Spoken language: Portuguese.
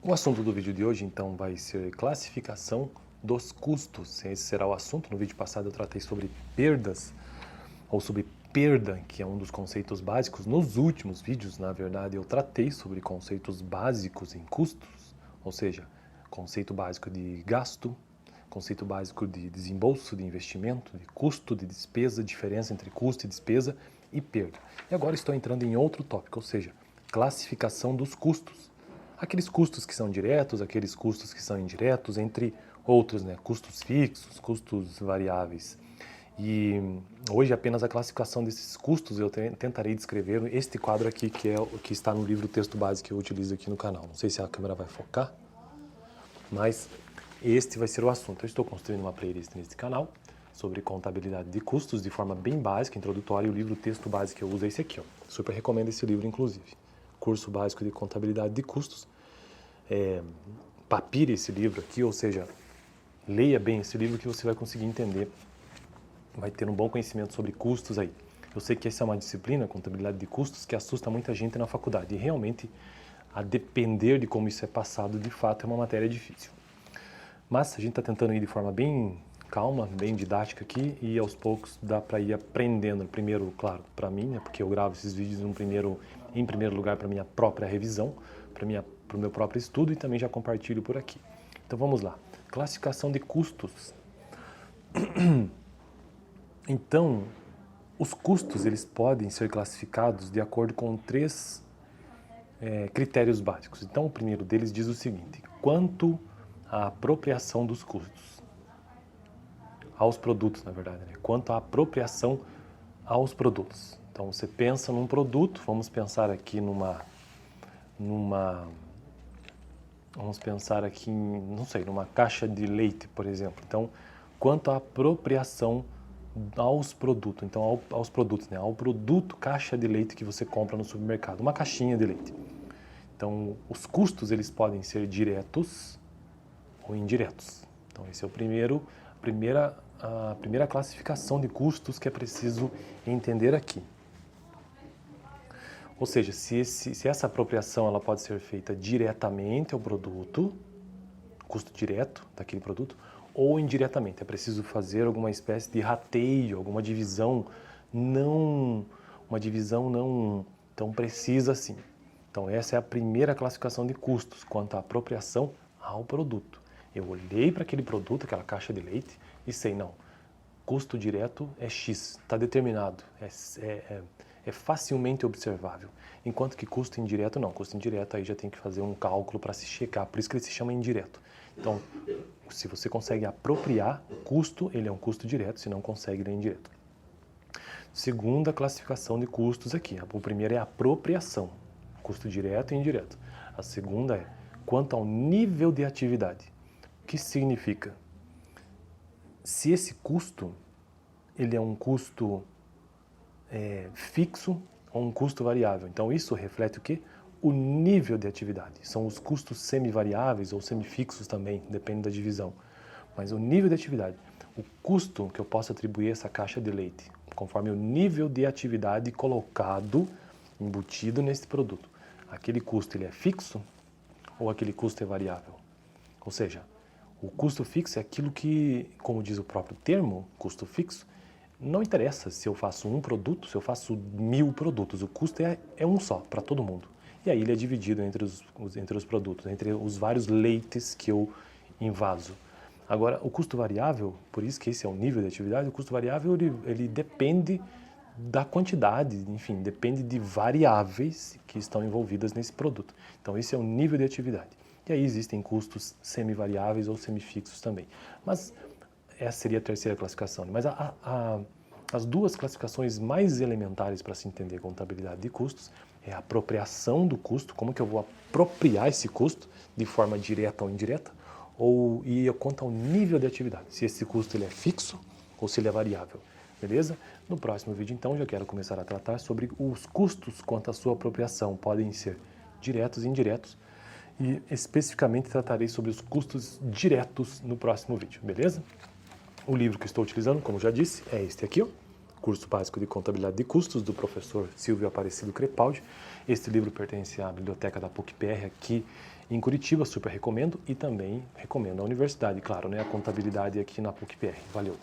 O assunto do vídeo de hoje, então, vai ser classificação dos custos. Esse será o assunto. No vídeo passado eu tratei sobre perdas, ou sobre perda, que é um dos conceitos básicos. Nos últimos vídeos, na verdade, eu tratei sobre conceitos básicos em custos, ou seja, conceito básico de gasto, conceito básico de desembolso, de investimento, de custo, de despesa, diferença entre custo e despesa e perda. E agora estou entrando em outro tópico, ou seja, classificação dos custos. Aqueles custos que são diretos, aqueles custos que são indiretos, entre outros, né? Custos fixos, custos variáveis. E hoje apenas a classificação desses custos eu tentarei descrever este quadro aqui, que é o que está no livro Texto Base que eu utilizo aqui no canal. Não sei se a câmera vai focar, mas este vai ser o assunto. Eu estou construindo uma playlist neste canal sobre contabilidade de custos de forma bem básica, introdutória, e o livro Texto Base que eu uso é esse aqui, ó. Super recomendo esse livro, inclusive. Curso básico de contabilidade de custos. Papire esse livro aqui, ou seja, leia bem esse livro que você vai conseguir entender, vai ter um bom conhecimento sobre custos aí. Eu sei que essa é uma disciplina, contabilidade de custos, que assusta muita gente na faculdade, e realmente, a depender de como isso é passado, de fato é uma matéria difícil. Mas a gente está tentando ir de forma bem calma, bem didática aqui, e aos poucos dá para ir aprendendo. Primeiro, claro, para mim, né, porque eu gravo esses vídeos em primeiro lugar para minha própria revisão, para o meu próprio estudo, e também já compartilho por aqui. Então vamos lá. Classificação de custos. Então, os custos eles podem ser classificados de acordo com três critérios básicos. Então, o primeiro deles diz o seguinte: quanto à apropriação dos custos aos produtos, na verdade, né? Quanto à apropriação aos produtos. Então, você pensa num produto, vamos pensar aqui vamos pensar aqui em, não sei, numa caixa de leite, por exemplo. Então, quanto à apropriação aos produtos, então aos produtos, né? Ao produto caixa de leite que você compra no supermercado, uma caixinha de leite. Então, os custos eles podem ser diretos ou indiretos. Então, esse é a primeira classificação de custos que é preciso entender aqui. Ou seja, se essa apropriação ela pode ser feita diretamente ao produto, custo direto daquele produto, ou indiretamente. É preciso fazer alguma espécie de rateio, alguma divisão não tão precisa assim. Então essa é a primeira classificação de custos, quanto à apropriação ao produto. Eu olhei para aquele produto, aquela caixa de leite, e sei, não, custo direto é X, está determinado, é facilmente observável. Enquanto que custo indireto não, custo indireto aí já tem que fazer um cálculo para se checar, por isso que ele se chama indireto. Então, se você consegue apropriar o custo, ele é um custo direto, se não consegue, ele é indireto. Segunda classificação de custos aqui, o primeiro é apropriação, custo direto e indireto. A segunda é quanto ao nível de atividade. O que significa? Se esse custo, ele é um custo fixo ou um custo variável. Então isso reflete o quê? O nível de atividade. São os custos semivariáveis ou semifixos também, depende da divisão. Mas o nível de atividade, o custo que eu posso atribuir a essa caixa de leite, conforme o nível de atividade colocado, embutido nesse produto. Aquele custo ele é fixo ou aquele custo é variável? Ou seja, o custo fixo é aquilo que, como diz o próprio termo, custo fixo, não interessa se eu faço um produto, se eu faço 1000 produtos, o custo é um só, para todo mundo. E aí ele é dividido entre os produtos, entre os vários leites que eu invaso. Agora, o custo variável, por isso que esse é o nível de atividade, o custo variável ele depende da quantidade, enfim, depende de variáveis que estão envolvidas nesse produto. Então esse é o nível de atividade. E aí existem custos semivariáveis ou semifixos também. Mas essa seria a terceira classificação. Mas as duas classificações mais elementares para se entender contabilidade de custos é a apropriação do custo, como que eu vou apropriar esse custo de forma direta ou indireta, e quanto ao nível de atividade, se esse custo ele é fixo ou se ele é variável. Beleza? No próximo vídeo, então, já quero começar a tratar sobre os custos quanto à sua apropriação. Podem ser diretos e indiretos, e especificamente tratarei sobre os custos diretos no próximo vídeo, beleza? O livro que estou utilizando, como já disse, é este aqui, ó, Curso Básico de Contabilidade de Custos, do professor Silvio Aparecido Crepaldi. Este livro pertence à biblioteca da PUC-PR aqui Em Curitiba, super recomendo e também recomendo a universidade, claro, né? A contabilidade aqui na PUC-PR. Valeu!